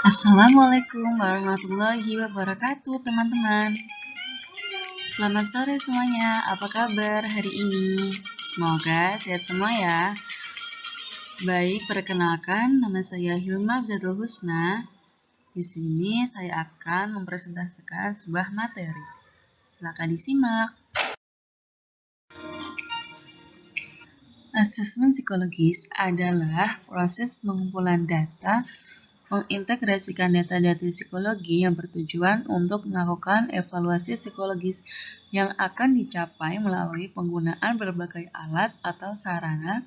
Assalamualaikum warahmatullahi wabarakatuh, teman-teman. Selamat sore semuanya. Apa kabar hari ini? Semoga sehat semua ya. Baik, perkenalkan, nama saya Hilma Abzatul Husna. Di sini saya akan mempresentasikan sebuah materi. Silakan disimak. Asesmen psikologis adalah proses pengumpulan data, mengintegrasikan data-data psikologi yang bertujuan untuk melakukan evaluasi psikologis yang akan dicapai melalui penggunaan berbagai alat atau sarana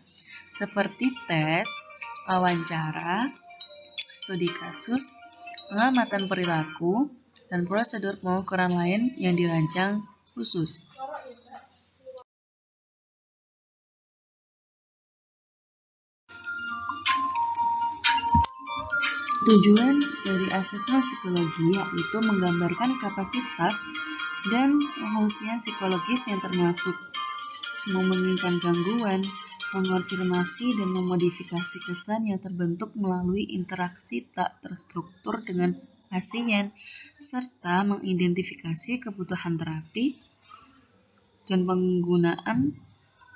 seperti tes, wawancara, studi kasus, pengamatan perilaku, dan prosedur pengukuran lain yang dirancang khusus. Tujuan dari asesmen psikologi yaitu menggambarkan kapasitas dan fungsian psikologis yang termasuk memungkinkan gangguan, mengonfirmasi dan memodifikasi kesan yang terbentuk melalui interaksi tak terstruktur dengan pasien, serta mengidentifikasi kebutuhan terapi dan penggunaan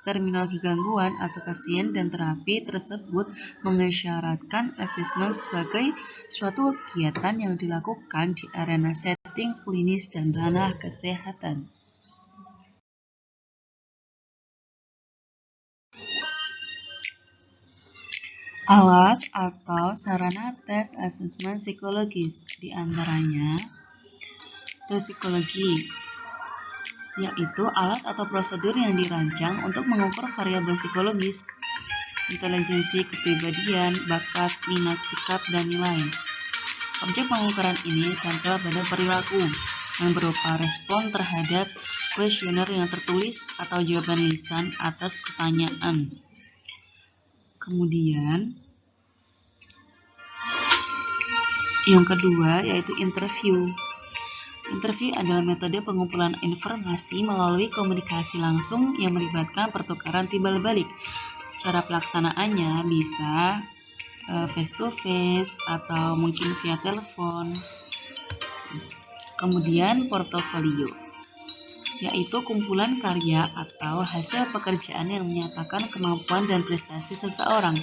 terminologi gangguan atau pasien dan terapi tersebut mengisyaratkan asesmen sebagai suatu kegiatan yang dilakukan di arena setting klinis dan ranah kesehatan. Alat atau sarana tes asesmen psikologis diantaranya tes psikologi, yaitu alat atau prosedur yang dirancang untuk mengukur variabel psikologis, intelijensi kepribadian, bakat, minat, sikap, dan nilai. Objek pengukuran ini tempel pada perilaku yang berupa respon terhadap kuesioner yang tertulis atau jawaban lisan atas pertanyaan. Kemudian, yang kedua yaitu interview. Interview adalah metode pengumpulan informasi melalui komunikasi langsung yang melibatkan pertukaran timbal balik. Cara pelaksanaannya bisa face to face atau mungkin via telepon. Kemudian portofolio, yaitu kumpulan karya atau hasil pekerjaan yang menyatakan kemampuan dan prestasi seseorang.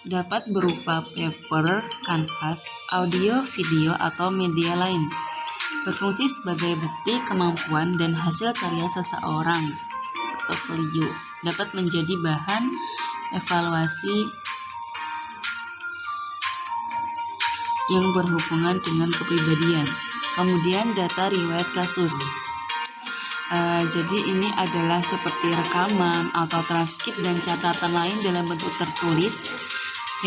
Dapat berupa paper, kanvas, audio, video, atau media lain. Berfungsi sebagai bukti kemampuan dan hasil karya seseorang. Portofolio dapat menjadi bahan evaluasi yang berhubungan dengan kepribadian. Kemudian data riwayat kasus. Jadi ini adalah seperti rekaman atau transkrip dan catatan lain dalam bentuk tertulis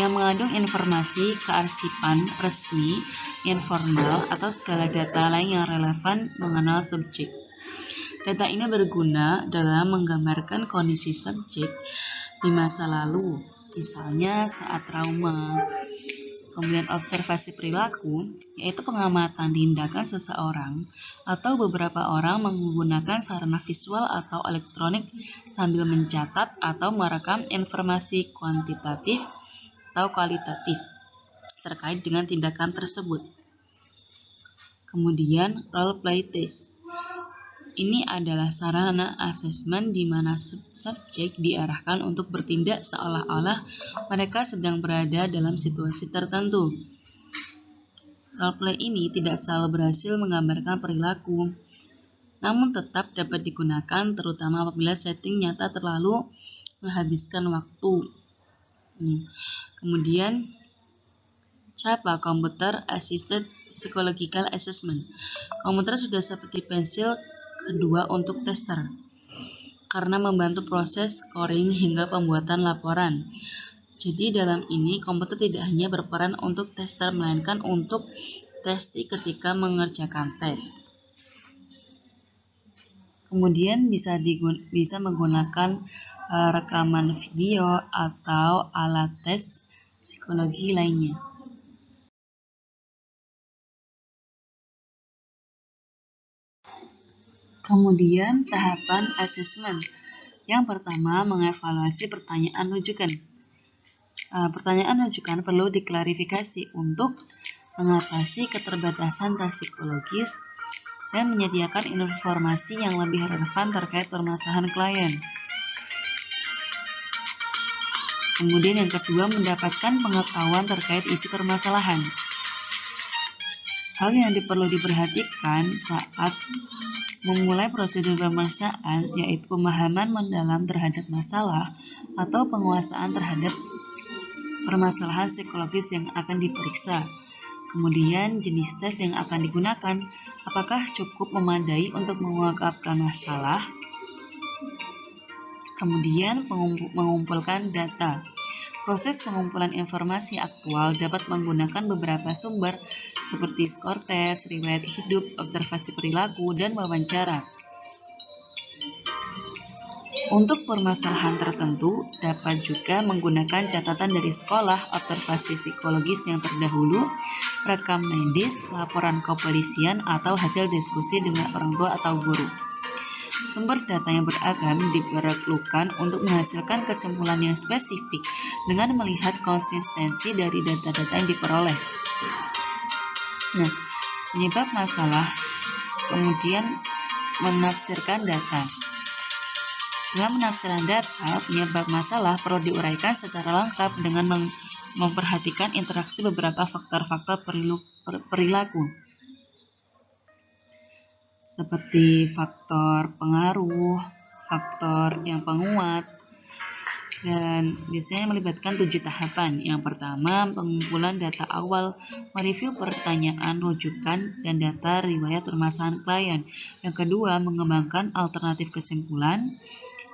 yang mengandung informasi kearsipan resmi, informal, atau segala data lain yang relevan mengenal subjek. Data ini berguna dalam menggambarkan kondisi subjek di masa lalu, misalnya saat trauma. Kemudian observasi perilaku, yaitu pengamatan tindakan seseorang atau beberapa orang menggunakan sarana visual atau elektronik sambil mencatat atau merekam informasi kuantitatif atau kualitatif terkait dengan tindakan tersebut. Kemudian role play test. Ini adalah sarana asesmen di mana subjek diarahkan untuk bertindak seolah-olah mereka sedang berada dalam situasi tertentu. Role play ini tidak selalu berhasil menggambarkan perilaku, namun tetap dapat digunakan terutama apabila setting nyata terlalu menghabiskan waktu. Kemudian CAPA, Computer Assisted Psychological Assessment. Komputer sudah seperti pensil kedua untuk tester, karena membantu proses scoring hingga pembuatan laporan. Jadi dalam ini komputer tidak hanya berperan untuk tester, melainkan untuk testi ketika mengerjakan tes. Kemudian bisa menggunakan rekaman video atau alat tes psikologi lainnya. Kemudian tahapan asesmen. Yang pertama, mengevaluasi pertanyaan rujukan. Pertanyaan rujukan perlu diklarifikasi untuk mengatasi keterbatasan tes psikologis, dan menyediakan informasi yang lebih relevan terkait permasalahan klien. Kemudian yang kedua, mendapatkan pengetahuan terkait isi permasalahan. Hal yang perlu diperhatikan saat memulai prosedur pemeriksaan yaitu pemahaman mendalam terhadap masalah atau penguasaan terhadap permasalahan psikologis yang akan diperiksa. Kemudian jenis tes yang akan digunakan, apakah cukup memadai untuk mengungkapkan masalah? Kemudian mengumpulkan data. Proses pengumpulan informasi aktual dapat menggunakan beberapa sumber seperti skor tes, riwayat hidup, observasi perilaku, dan wawancara. Untuk permasalahan tertentu, dapat juga menggunakan catatan dari sekolah, observasi psikologis yang terdahulu, rekam medis, laporan kepolisian, atau hasil diskusi dengan orang tua atau guru. Sumber data yang beragam diperlukan untuk menghasilkan kesimpulan yang spesifik dengan melihat konsistensi dari data-data yang diperoleh. Nah, penyebab masalah, kemudian menafsirkan data. Dalam penafsiran data, penyebab masalah perlu diuraikan secara lengkap dengan memperhatikan interaksi beberapa faktor-faktor perilaku, seperti faktor pengaruh, faktor yang penguat, dan biasanya melibatkan 7 tahapan. Yang pertama, pengumpulan data awal, mereview pertanyaan, rujukan, dan data riwayat permasalahan klien. Yang kedua, mengembangkan alternatif kesimpulan.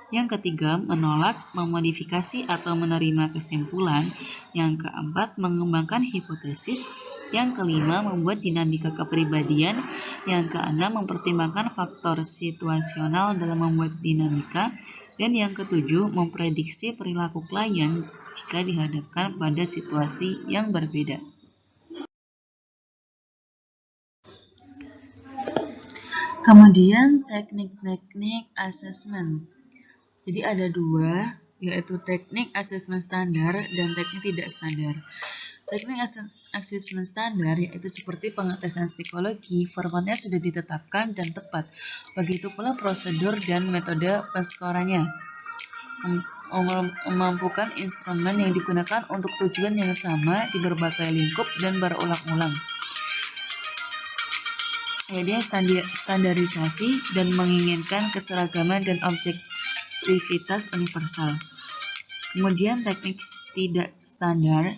Yang ketiga, menolak, memodifikasi, atau menerima kesimpulan. Yang keempat, mengembangkan hipotesis. Yang kelima, membuat dinamika kepribadian. Yang keenam, mempertimbangkan faktor situasional dalam membuat dinamika. Dan yang ketujuh, memprediksi perilaku klien jika dihadapkan pada situasi yang berbeda. Kemudian teknik-teknik asesmen. Jadi ada dua, yaitu teknik asesmen standar dan teknik tidak standar. Teknik asesmen standar yaitu seperti pengetesan psikologi, formatnya sudah ditetapkan dan tepat. Begitu pula prosedur dan metode penskorannya. Memampukan instrumen yang digunakan untuk tujuan yang sama di berbagai lingkup dan berulang-ulang. Dia standarisasi dan menginginkan keseragaman dan objektivitas universal. Kemudian teknik tidak standar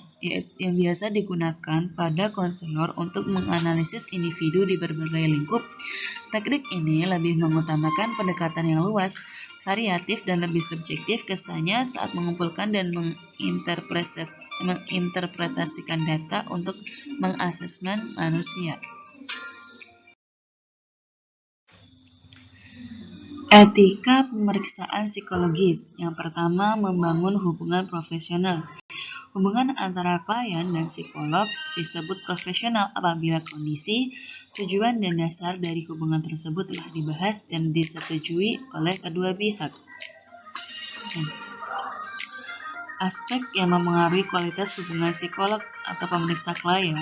yang biasa digunakan pada konselor untuk menganalisis individu di berbagai lingkup. Teknik ini lebih mengutamakan pendekatan yang luas, variatif, dan lebih subjektif kesannya saat mengumpulkan dan menginterpretasikan data untuk mengasesmen manusia. Etika pemeriksaan psikologis. Yang pertama, membangun hubungan profesional. Hubungan antara klien dan psikolog disebut profesional apabila kondisi, tujuan, dan dasar dari hubungan tersebut telah dibahas dan disetujui oleh kedua pihak. Aspek yang mempengaruhi kualitas hubungan psikolog atau pemeriksa klien.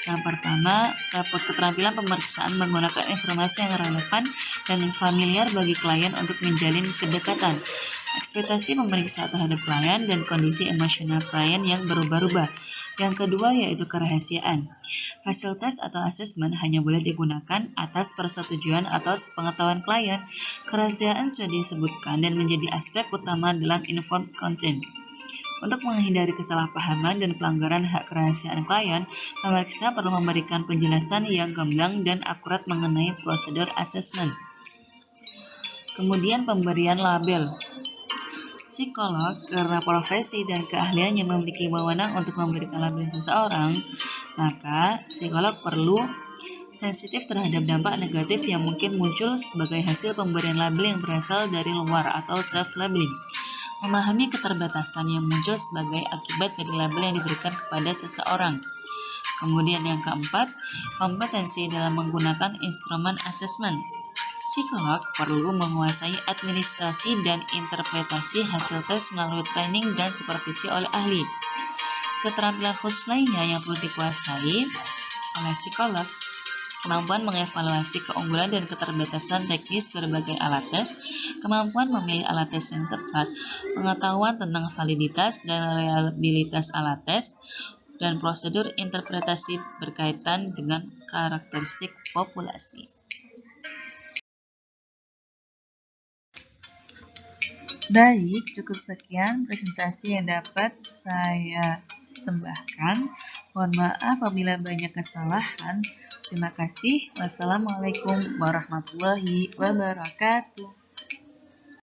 Yang pertama, keterampilan pemeriksaan menggunakan informasi yang relevan dan familiar bagi klien untuk menjalin kedekatan. Ekspektasi pemeriksa terhadap klien dan kondisi emosional klien yang berubah-ubah. Yang kedua yaitu kerahasiaan. Hasil tes atau asesmen hanya boleh digunakan atas persetujuan atau sepengetahuan klien. Kerahasiaan sudah disebutkan dan menjadi aspek utama dalam informed consent. Untuk menghindari kesalahpahaman dan pelanggaran hak kerahasiaan klien, pemeriksa perlu memberikan penjelasan yang gamblang dan akurat mengenai prosedur asesmen. Kemudian pemberian label. Psikolog, karena profesi dan keahliannya memiliki wewenang untuk memberikan label seseorang, maka psikolog perlu sensitif terhadap dampak negatif yang mungkin muncul sebagai hasil pemberian label yang berasal dari luar atau self-labeling. Memahami keterbatasan yang muncul sebagai akibat dari label yang diberikan kepada seseorang. Kemudian yang keempat, kompetensi dalam menggunakan instrumen asesmen. Psikolog perlu menguasai administrasi dan interpretasi hasil tes melalui training dan supervisi oleh ahli. Keterampilan khusus lainnya yang perlu dikuasai oleh psikolog, kemampuan mengevaluasi keunggulan dan keterbatasan teknis berbagai alat tes, kemampuan memilih alat tes yang tepat, pengetahuan tentang validitas dan reliabilitas alat tes, dan prosedur interpretasi berkaitan dengan karakteristik populasi. Baik, cukup sekian presentasi yang dapat saya persembahkan. Mohon maaf apabila banyak kesalahan. Terima kasih. Wassalamualaikum warahmatullahi wabarakatuh.